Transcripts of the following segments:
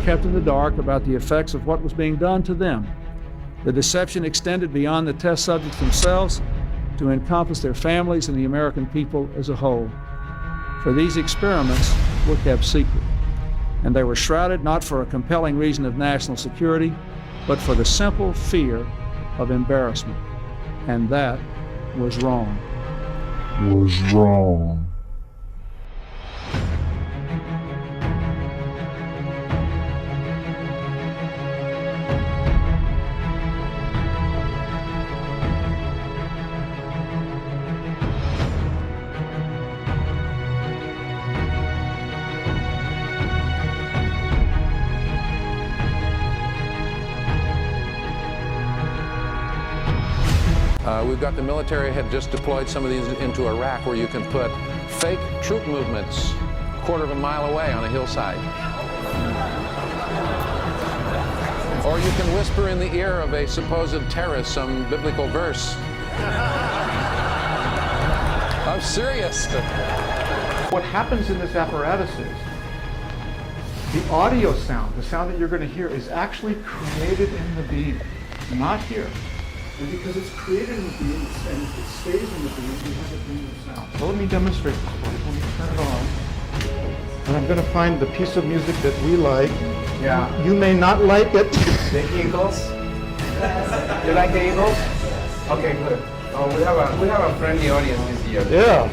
kept in the dark about the effects of what was being done to them. The deception extended beyond the test subjects themselves to encompass their families and the American people as a whole. For these experiments were kept secret, and they were shrouded not for a compelling reason of national security, but for the simple fear of embarrassment. And that was wrong. We've got the military had just deployed some of these into Iraq, where you can put fake troop movements a quarter of a mile away on a hillside. Or you can whisper in the ear of a supposed terrorist some biblical verse. I'm serious. What happens in this apparatus is the audio sound, the sound that you're going to hear, is actually created in the beam, not here. And because it's created in the beam and it stays in the beam, we have a beam of sound. So let me demonstrate this for you. Let me turn it on. And I'm going to find the piece of music that we like. Yeah. You may not like it. The Eagles? You like the Eagles? Okay, good. Oh, we have a friendly audience this year. Yeah.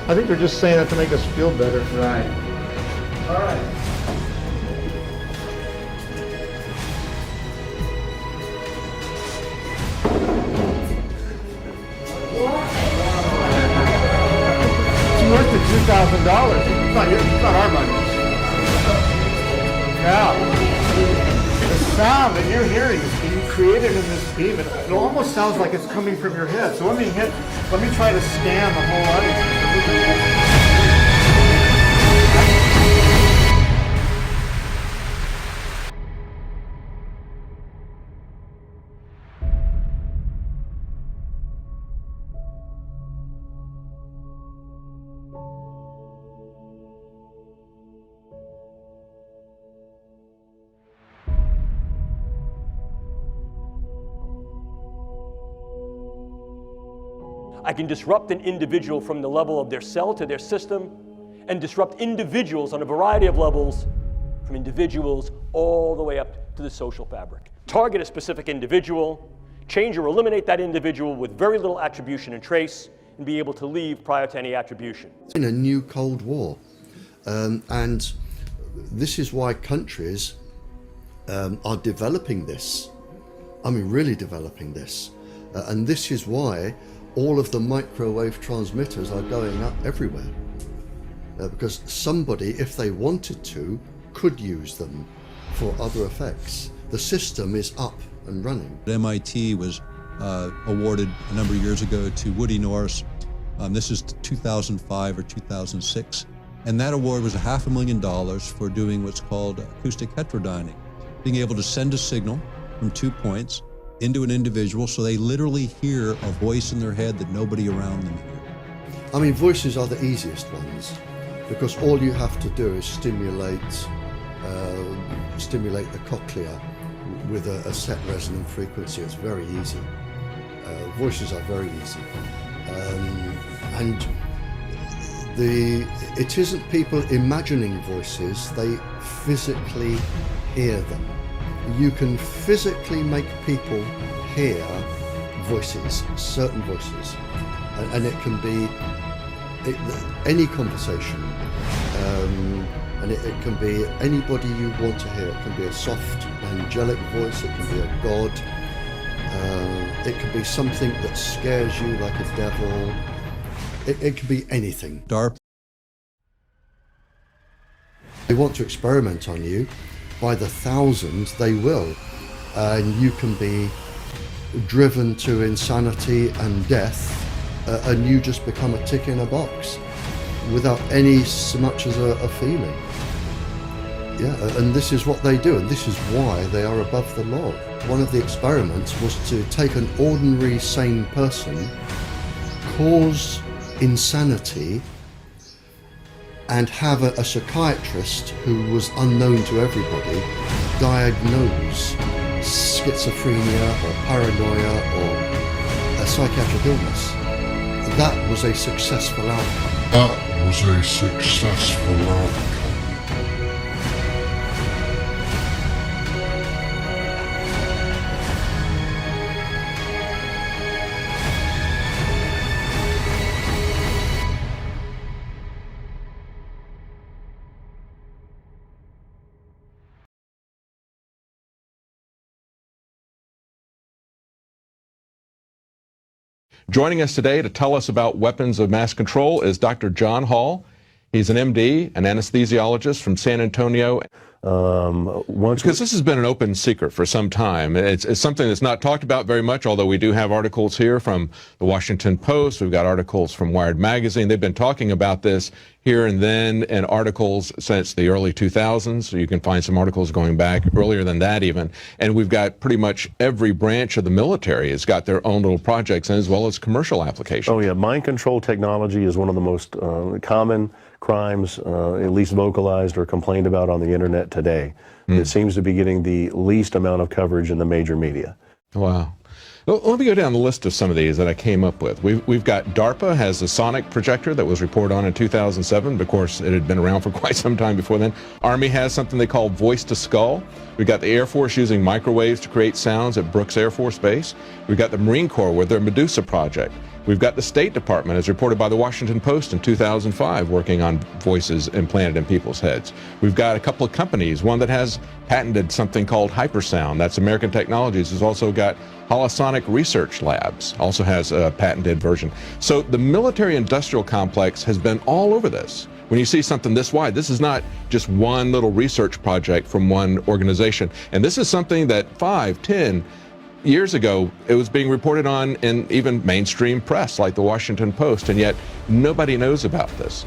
I think they're just saying that to make us feel better. Right. All right. Worth the $2,000. It's not our money. Yeah. The sound that you're hearing is being created in this beam. It almost sounds like it's coming from your head. So let me try to scan the whole audience. I can disrupt an individual from the level of their cell to their system, and disrupt individuals on a variety of levels, from individuals all the way up to the social fabric. Target a specific individual, change or eliminate that individual with very little attribution and trace, and be able to leave prior to any attribution. In a new Cold War, and this is why countries are developing this. I mean, really developing this. And this is why all of the microwave transmitters are going up everywhere. Because somebody, if they wanted to, could use them for other effects. The system is up and running. MIT was awarded a number of years ago to Woody Norris. This is 2005 or 2006. And that award was $500,000 for doing what's called acoustic heterodyning, being able to send a signal from 2 points into an individual so they literally hear a voice in their head that nobody around them hears. I mean, voices are the easiest ones because all you have to do is stimulate the cochlea with a set resonant frequency. It's very easy. Voices are very easy. And it isn't people imagining voices, they physically hear them. You can physically make people hear voices, certain voices, and it can be any conversation, and it can be anybody you want to hear. It can be a soft, angelic voice, it can be a god, it can be something that scares you like a devil, it can be anything. They want to experiment on you. By the thousands, they will. And you can be driven to insanity and death, and you just become a tick in a box without any so much as a feeling. Yeah, and this is what they do, and this is why they are above the law. One of the experiments was to take an ordinary sane person, cause insanity, and have a psychiatrist who was unknown to everybody diagnose schizophrenia or paranoia or a psychiatric illness. That was a successful outcome. That was a successful outcome. Joining us today to tell us about weapons of mass control is Dr. John Hall. He's an MD, an anesthesiologist from San Antonio. Because this has been an open secret for some time. It's something that's not talked about very much, although we do have articles here from the Washington Post. We've got articles from Wired Magazine. They've been talking about this here and then in articles since the early 2000s. So you can find some articles going back earlier than that even. And we've got pretty much every branch of the military has got their own little projects, as well as commercial applications. Oh yeah, mind control technology is one of the most common crimes, at least vocalized or complained about on the internet today. It seems to be getting the least amount of coverage in the major media. Wow. Well, let me go down the list of some of these that I came up with. We've got DARPA has a sonic projector that was reported on in 2007. Of course, it had been around for quite some time before then. Army has something they call voice to skull. We've got the Air Force using microwaves to create sounds at Brooks Air Force Base. We've got the Marine Corps with their Medusa project. We've got the State Department, as reported by the Washington Post in 2005, working on voices implanted in people's heads. We've got a couple of companies, one that has patented something called hypersound. That's American Technologies. Has also got Holosonic Research Labs, also has a patented version. So the military-industrial complex has been all over this. When you see something this wide, this is not just one little research project from one organization. And this is something that 5, 10 years ago, it was being reported on in even mainstream press like the Washington Post, and yet nobody knows about this.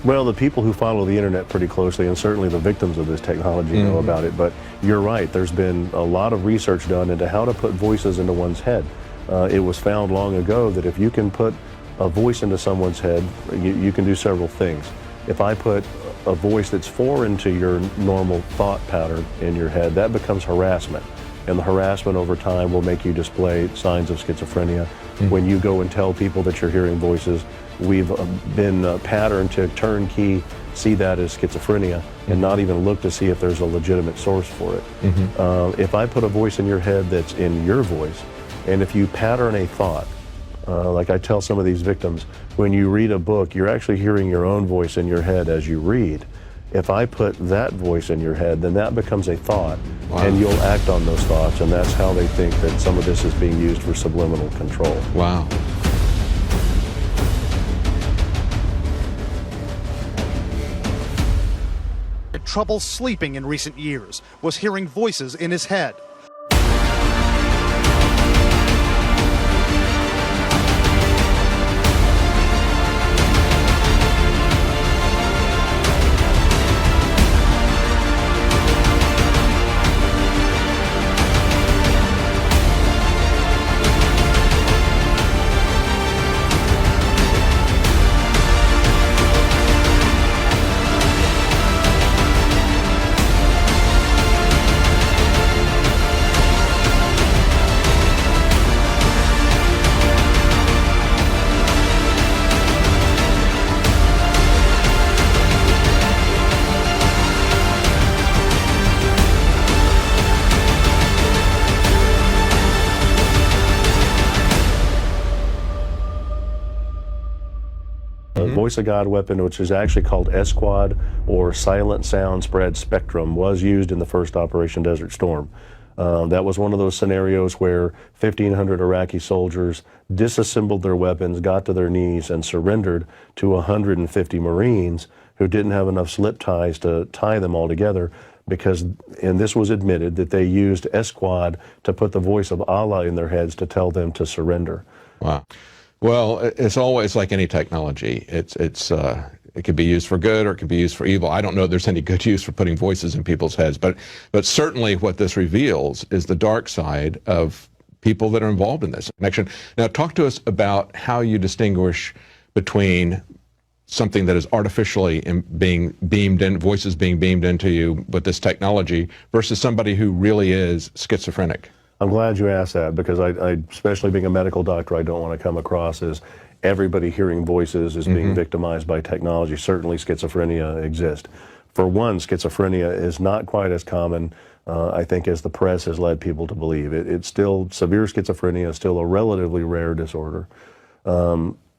Well, the people who follow the internet pretty closely, and certainly the victims of this technology, know about it. But you're right, there's been a lot of research done into how to put voices into one's head. It was found long ago that if you can put a voice into someone's head, you can do several things. If I put a voice that's foreign to your normal thought pattern in your head, that becomes harassment. And the harassment over time will make you display signs of schizophrenia. When you go and tell people that you're hearing voices, we've been patterned to turnkey see that as schizophrenia and not even look to see if there's a legitimate source for it. If I put a voice in your head that's in your voice, and if you pattern a thought, like I tell some of these victims, when you read a book, you're actually hearing your own voice in your head as you read. If I put that voice in your head, then that becomes a thought, and you'll act on those thoughts, and that's how they think that some of this is being used for subliminal control. Wow. Trouble sleeping in recent years, was hearing voices in his head. Voice of God weapon, which is actually called SQUAD, or Silent Sound Spread Spectrum, was used in the first Operation Desert Storm. That was one of those scenarios where 1,500 Iraqi soldiers disassembled their weapons, got to their knees, and surrendered to 150 Marines who didn't have enough slip ties to tie them all together, because, and this was admitted, that they used SQUAD to put the voice of Allah in their heads to tell them to surrender. Wow. Well, it's always like any technology. It could be used for good or it could be used for evil. I don't know if there's any good use for putting voices in people's heads, but certainly what this reveals is the dark side of people that are involved in this connection. Now, talk to us about how you distinguish between something that is artificially being beamed in, voices being beamed into you with this technology, versus somebody who really is schizophrenic? I'm glad you asked that, because I especially being a medical doctor, I don't want to come across as everybody hearing voices is being victimized by technology. Certainly schizophrenia exists. For one, schizophrenia is not quite as common, I think, as the press has led people to believe. It's still, severe schizophrenia is still a relatively rare disorder.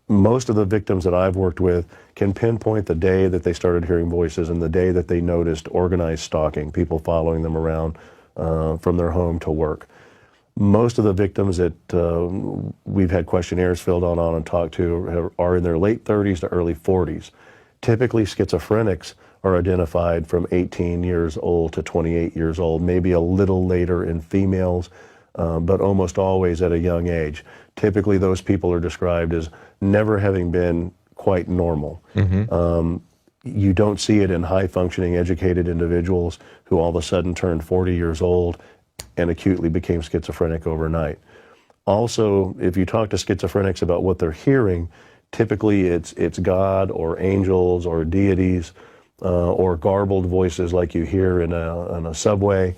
Most of the victims that I've worked with can pinpoint the day that they started hearing voices and the day that they noticed organized stalking, people following them around from their home to work. Most of the victims that we've had questionnaires filled out on and talked to are in their late 30s to early 40s. Typically, schizophrenics are identified from 18 years old to 28 years old, maybe a little later in females, but almost always at a young age. Typically, those people are described as never having been quite normal. You don't see it in high-functioning, educated individuals who all of a sudden turned 40 years old and acutely became schizophrenic overnight. Also, if you talk to schizophrenics about what they're hearing, typically it's God or angels or deities or garbled voices like you hear in a subway.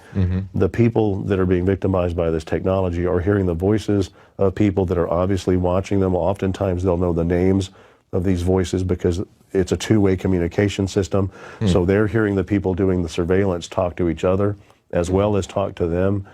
The people that are being victimized by this technology are hearing the voices of people that are obviously watching them. Oftentimes they'll know the names of these voices because it's a two-way communication system. So they're hearing the people doing the surveillance talk to each other as well as talk to them.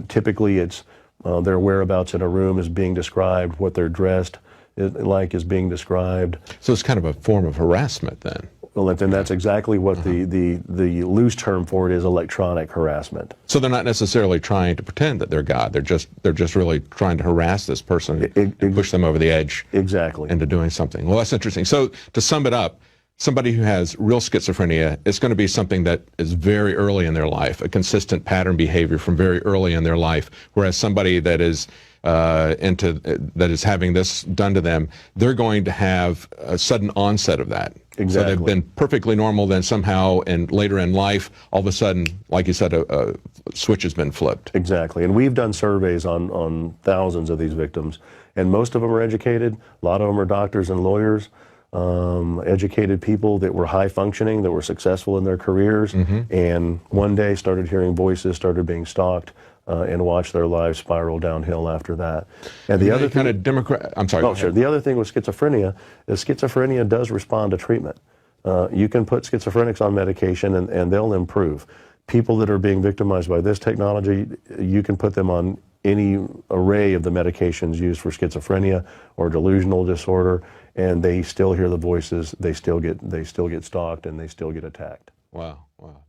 Typically it's their whereabouts in a room is being described, what they're dressed like is being described. So it's kind of a form of harassment then. Well, and that's exactly what the loose term for it is, electronic harassment. So they're not necessarily trying to pretend that they're God. They're just really trying to harass this person and push them over the edge. Exactly. Into doing something. Well, that's interesting. So to sum it up, somebody who has real schizophrenia, it's going to be something that is very early in their life, a consistent pattern behavior from very early in their life, whereas somebody that is that is having this done to them, they're going to have a sudden onset of that. Exactly. So they've been perfectly normal, then somehow and later in life, all of a sudden, like you said, a switch has been flipped. Exactly. And we've done surveys on thousands of these victims, and most of them are educated. A lot of them are doctors and lawyers, educated people that were high functioning, that were successful in their careers, and one day started hearing voices, started being stalked, and watched their lives spiral downhill after that. And the other kind of Democrat. I'm sorry. Oh, sure. The other thing with schizophrenia is schizophrenia does respond to treatment. You can put schizophrenics on medication and they'll improve. People that are being victimized by this technology, you can put them on any array of the medications used for schizophrenia or delusional disorder, and they still hear the voices. They still get stalked, and they still get attacked. Wow. Wow.